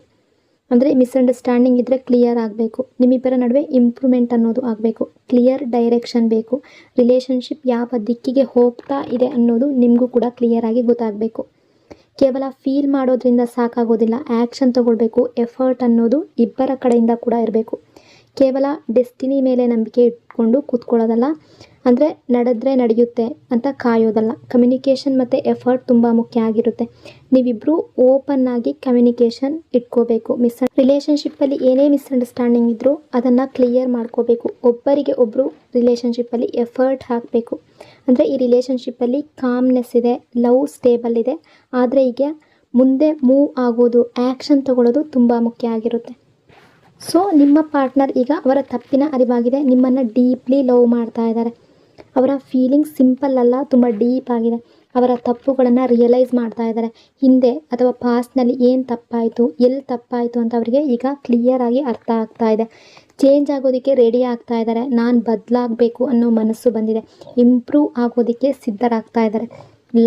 S1: ಅಂದರೆ ಮಿಸ್ಅಂಡರ್ಸ್ಟ್ಯಾಂಡಿಂಗ್ ಇದ್ದರೆ ಕ್ಲಿಯರ್ ಆಗಬೇಕು. ನಿಮ್ಮಿಬ್ಬರ ನಡುವೆ ಇಂಪ್ರೂವ್ಮೆಂಟ್ ಅನ್ನೋದು ಆಗಬೇಕು. ಕ್ಲಿಯರ್ ಡೈರೆಕ್ಷನ್ ಬೇಕು. ರಿಲೇಷನ್ಶಿಪ್ ಯಾವ ದಿಕ್ಕಿಗೆ ಹೋಗ್ತಾ ಇದೆ ಅನ್ನೋದು ನಿಮಗೂ ಕೂಡ ಕ್ಲಿಯರಾಗಿ ಗೊತ್ತಾಗಬೇಕು. ಕೇವಲ ಫೀಲ್ ಮಾಡೋದ್ರಿಂದ ಸಾಕಾಗೋದಿಲ್ಲ, ಆ್ಯಕ್ಷನ್ ತಗೊಳ್ಬೇಕು. ಎಫರ್ಟ್ ಅನ್ನೋದು ಇಬ್ಬರ ಕಡೆಯಿಂದ ಕೂಡ ಇರಬೇಕು. ಕೇವಲ ಡೆಸ್ಟಿನಿ ಮೇಲೆ ನಂಬಿಕೆ ಇಟ್ಕೊಂಡು ಕೂತ್ಕೊಳ್ಳೋದಲ್ಲ, ಅಂದರೆ ನಡೆದ್ರೆ ನಡೆಯುತ್ತೆ ಅಂತ ಕಾಯೋದಲ್ಲ. ಕಮ್ಯುನಿಕೇಷನ್ ಮತ್ತು ಎಫರ್ಟ್ ತುಂಬ ಮುಖ್ಯ ಆಗಿರುತ್ತೆ. ನೀವಿಬ್ಬರು ಓಪನ್ ಆಗಿ ಕಮ್ಯುನಿಕೇಷನ್ ಇಟ್ಕೋಬೇಕು. ರಿಲೇಷನ್ಶಿಪ್ಪಲ್ಲಿ ಏನೇ ಮಿಸ್ಅಂಡರ್ಸ್ಟ್ಯಾಂಡಿಂಗ್ ಇದ್ದರೂ ಅದನ್ನು ಕ್ಲಿಯರ್ ಮಾಡ್ಕೋಬೇಕು. ಒಬ್ಬರಿಗೆ ಒಬ್ಬರು ರಿಲೇಷನ್ಶಿಪ್ಪಲ್ಲಿ ಎಫರ್ಟ್ ಹಾಕಬೇಕು. ಅಂದರೆ ಈ ರಿಲೇಷನ್ಶಿಪ್ಪಲ್ಲಿ ಕಾಮ್ನೆಸ್ ಇದೆ, ಲವ್ ಸ್ಟೇಬಲ್ ಇದೆ, ಆದರೆ ಈಗ ಮುಂದೆ ಮೂವ್ ಆಗೋದು, ಆ್ಯಕ್ಷನ್ ತಗೊಳ್ಳೋದು ತುಂಬ ಮುಖ್ಯ ಆಗಿರುತ್ತೆ. ಸೊ ನಿಮ್ಮ ಪಾರ್ಟ್ನರ್ ಈಗ ಅವರ ತಪ್ಪಿನ ಅರಿವಾಗಿದೆ, ನಿಮ್ಮನ್ನು ಡೀಪ್ಲಿ ಲವ್ ಮಾಡ್ತಾ ಇದ್ದಾರೆ. ಅವರ ಫೀಲಿಂಗ್ಸ್ ಸಿಂಪಲ್ ಅಲ್ಲ, ತುಂಬ ಡೀಪ್ ಆಗಿದೆ. ಅವರ ತಪ್ಪುಗಳನ್ನು ರಿಯಲೈಸ್ ಮಾಡ್ತಾ ಇದ್ದಾರೆ. ಹಿಂದೆ ಅಥವಾ ಪಾಸ್ಟ್ನಲ್ಲಿ ಏನು ತಪ್ಪಾಯಿತು, ಎಲ್ಲಿ ತಪ್ಪಾಯಿತು ಅಂತ ಅವರಿಗೆ ಈಗ ಕ್ಲಿಯರ್ ಆಗಿ ಅರ್ಥ ಆಗ್ತಾ ಇದೆ. ಚೇಂಜ್ ಆಗೋದಕ್ಕೆ ರೆಡಿ ಆಗ್ತಾ ಇದ್ದಾರೆ. ನಾನು ಬದಲಾಗಬೇಕು ಅನ್ನೋ ಮನಸ್ಸು ಬಂದಿದೆ. ಇಂಪ್ರೂವ್ ಆಗೋದಕ್ಕೆ ಸಿದ್ಧರಾಗ್ತಾ ಇದ್ದಾರೆ.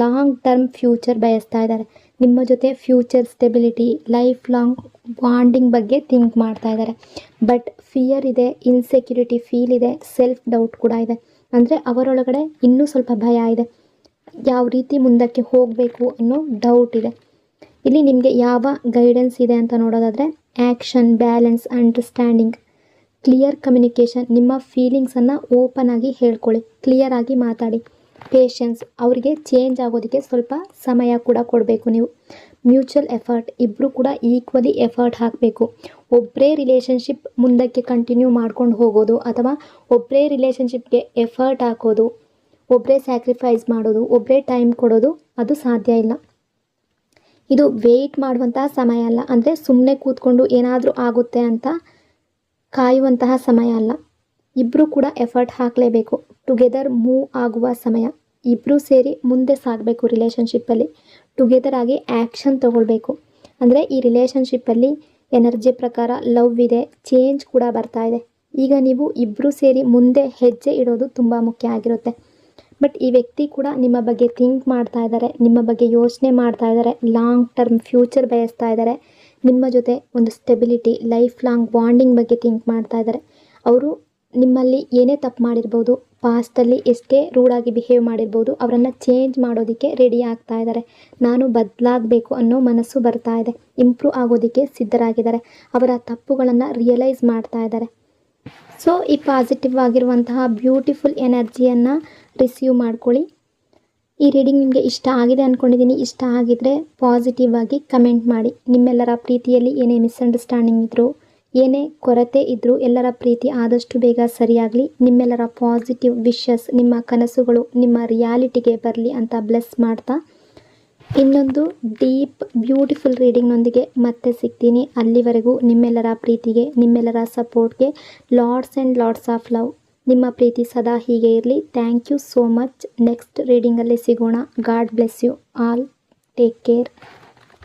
S1: ಲಾಂಗ್ ಟರ್ಮ್ ಫ್ಯೂಚರ್ ಬಯಸ್ತಾ ಇದ್ದಾರೆ. ನಿಮ್ಮ ಜೊತೆ future stability, life long bonding ಬಗ್ಗೆ ಥಿಂಕ್ ಮಾಡ್ತಾ ಇದ್ದಾರೆ. ಬಟ್ ಫಿಯರ್ ಇದೆ, ಇನ್ಸೆಕ್ಯೂರಿಟಿ ಫೀಲ್ ಇದೆ, ಸೆಲ್ಫ್ ಡೌಟ್ ಕೂಡ ಇದೆ. ಅಂದರೆ ಅವರೊಳಗಡೆ ಇನ್ನೂ ಸ್ವಲ್ಪ ಭಯ ಇದೆ, ಯಾವ ರೀತಿ ಮುಂದಕ್ಕೆ ಹೋಗಬೇಕು ಅನ್ನೋ ಡೌಟ್ ಇದೆ. ಇಲ್ಲಿ ನಿಮಗೆ ಯಾವ ಗೈಡೆನ್ಸ್ ಇದೆ ಅಂತ ನೋಡೋದಾದರೆ action, balance, understanding, clear communication. ನಿಮ್ಮ ಫೀಲಿಂಗ್ಸನ್ನು ಓಪನ್ ಆಗಿ ಹೇಳ್ಕೊಳ್ಳಿ, ಕ್ಲಿಯರ್ ಆಗಿ ಮಾತಾಡಿ. ಪೇಷನ್ಸ್, ಅವರಿಗೆ ಚೇಂಜ್ ಆಗೋದಕ್ಕೆ ಸ್ವಲ್ಪ ಸಮಯ ಕೂಡ ಕೊಡಬೇಕು ನೀವು. ಮ್ಯೂಚುವಲ್ ಎಫರ್ಟ್, ಇಬ್ಬರು ಕೂಡ ಈಕ್ವಲಿ ಎಫರ್ಟ್ ಹಾಕಬೇಕು. ಒಬ್ಬರೇ ರಿಲೇಷನ್ಶಿಪ್ ಮುಂದಕ್ಕೆ ಕಂಟಿನ್ಯೂ ಮಾಡ್ಕೊಂಡು ಹೋಗೋದು ಅಥವಾ ಒಬ್ಬರೇ ರಿಲೇಷನ್ಶಿಪ್ಗೆ ಎಫರ್ಟ್ ಹಾಕೋದು, ಒಬ್ಬರೇ ಸ್ಯಾಕ್ರಿಫೈಸ್ ಮಾಡೋದು, ಒಬ್ಬರೇ ಟೈಮ್ ಕೊಡೋದು ಅದು ಸಾಧ್ಯ ಇಲ್ಲ. ಇದು ವೆಯ್ಟ್ ಮಾಡುವಂತಹ ಸಮಯ ಅಲ್ಲ, ಅಂದರೆ ಸುಮ್ಮನೆ ಕೂತ್ಕೊಂಡು ಏನಾದರೂ ಆಗುತ್ತೆ ಅಂತ ಕಾಯುವಂತಹ ಸಮಯ ಅಲ್ಲ. ಇಬ್ಬರು ಕೂಡ ಎಫರ್ಟ್ ಹಾಕಲೇಬೇಕು. ಟುಗೆದರ್ ಮೂವ್ ಆಗುವ ಸಮಯ. ಇಬ್ಬರು ಸೇರಿ ಮುಂದೆ ಸಾಗಬೇಕು. ರಿಲೇಷನ್ಶಿಪ್ಪಲ್ಲಿ ಟುಗೆದರ್ ಆಗಿ ಆ್ಯಕ್ಷನ್ ತಗೊಳ್ಬೇಕು. ಅಂದರೆ ಈ ರಿಲೇಷನ್ಶಿಪ್ಪಲ್ಲಿ ಎನರ್ಜಿ ಪ್ರಕಾರ ಲವ್ ಇದೆ, ಚೇಂಜ್ ಕೂಡ ಬರ್ತಾ ಇದೆ. ಈಗ ನೀವು ಇಬ್ಬರು ಸೇರಿ ಮುಂದೆ ಹೆಜ್ಜೆ ಇಡೋದು ತುಂಬ ಮುಖ್ಯ ಆಗಿರುತ್ತೆ. ಬಟ್ ಈ ವ್ಯಕ್ತಿ ಕೂಡ ನಿಮ್ಮ ಬಗ್ಗೆ ಥಿಂಕ್ ಮಾಡ್ತಾ ಇದ್ದಾರೆ, ನಿಮ್ಮ ಬಗ್ಗೆ ಯೋಚನೆ ಮಾಡ್ತಾ ಇದ್ದಾರೆ, ಲಾಂಗ್ ಟರ್ಮ್ ಫ್ಯೂಚರ್ ಬಯಸ್ತಾ ಇದ್ದಾರೆ. ನಿಮ್ಮ ಜೊತೆ ಒಂದು ಸ್ಟೆಬಿಲಿಟಿ, ಲೈಫ್ ಲಾಂಗ್ ಬಾಂಡಿಂಗ್ ಬಗ್ಗೆ ಥಿಂಕ್ ಮಾಡ್ತಾ ಇದ್ದಾರೆ. ಅವರು ನಿಮ್ಮಲ್ಲಿ ಏನೇ ತಪ್ಪು ಮಾಡಿರ್ಬೋದು, ಪಾಸ್ಟಲ್ಲಿ ಎಷ್ಟೇ ರೂಡಾಗಿ ಬಿಹೇವ್ ಮಾಡಿರ್ಬೋದು, ಅವರನ್ನು ಚೇಂಜ್ ಮಾಡೋದಕ್ಕೆ ರೆಡಿ ಆಗ್ತಾ ಇದ್ದಾರೆ. ನಾನು ಬದಲಾಗಬೇಕು ಅನ್ನೋ ಮನಸ್ಸು ಬರ್ತಾ ಇದೆ. ಇಂಪ್ರೂವ್ ಆಗೋದಕ್ಕೆ ಸಿದ್ಧರಾಗಿದ್ದಾರೆ. ಅವರ ತಪ್ಪುಗಳನ್ನು ರಿಯಲೈಸ್ ಮಾಡ್ತಾ ಇದ್ದಾರೆ. ಸೊ ಈ ಪಾಸಿಟಿವ್ ಆಗಿರುವಂತಹ ಬ್ಯೂಟಿಫುಲ್ ಎನರ್ಜಿಯನ್ನು ರಿಸೀವ್ ಮಾಡ್ಕೊಳ್ಳಿ. ಈ ರೀಡಿಂಗ್ ನಿಮಗೆ ಇಷ್ಟ ಆಗಿದೆ ಅಂದ್ಕೊಂಡಿದ್ದೀನಿ. ಇಷ್ಟ ಆಗಿದ್ದರೆ ಪಾಸಿಟಿವ್ ಆಗಿ ಕಮೆಂಟ್ ಮಾಡಿ. ನಿಮ್ಮೆಲ್ಲರ ಪ್ರೀತಿಯಲ್ಲಿ ಏನೇ ಮಿಸ್ಅಂಡರ್ಸ್ಟ್ಯಾಂಡಿಂಗ್ ಇದ್ದರೂ, ಏನೇ ಕೊರತೆ ಇದ್ದರೂ ಎಲ್ಲರ ಪ್ರೀತಿ ಆದಷ್ಟು ಬೇಗ ಸರಿಯಾಗಲಿ. ನಿಮ್ಮೆಲ್ಲರ ಪಾಸಿಟಿವ್ ವಿಶಸ್ ನಿಮ್ಮ ಕನಸುಗಳು ನಿಮ್ಮ ರಿಯಾಲಿಟಿಗೆ ಬರಲಿ ಅಂತ ಬ್ಲೆಸ್ ಮಾಡ್ತಾ ಇನ್ನೊಂದು ಡೀಪ್ ಬ್ಯೂಟಿಫುಲ್ ರೀಡಿಂಗ್ನೊಂದಿಗೆ ಮತ್ತೆ ಸಿಗ್ತೀನಿ. ಅಲ್ಲಿವರೆಗೂ ನಿಮ್ಮೆಲ್ಲರ ಪ್ರೀತಿಗೆ, ನಿಮ್ಮೆಲ್ಲರ ಸಪೋರ್ಟ್ಗೆ lots and lots of love. ನಿಮ್ಮ ಪ್ರೀತಿ ಸದಾ ಹೀಗೆ ಇರಲಿ. Thank you so much. Next ರೀಡಿಂಗಲ್ಲಿ ಸಿಗೋಣ. God bless you all. Take care.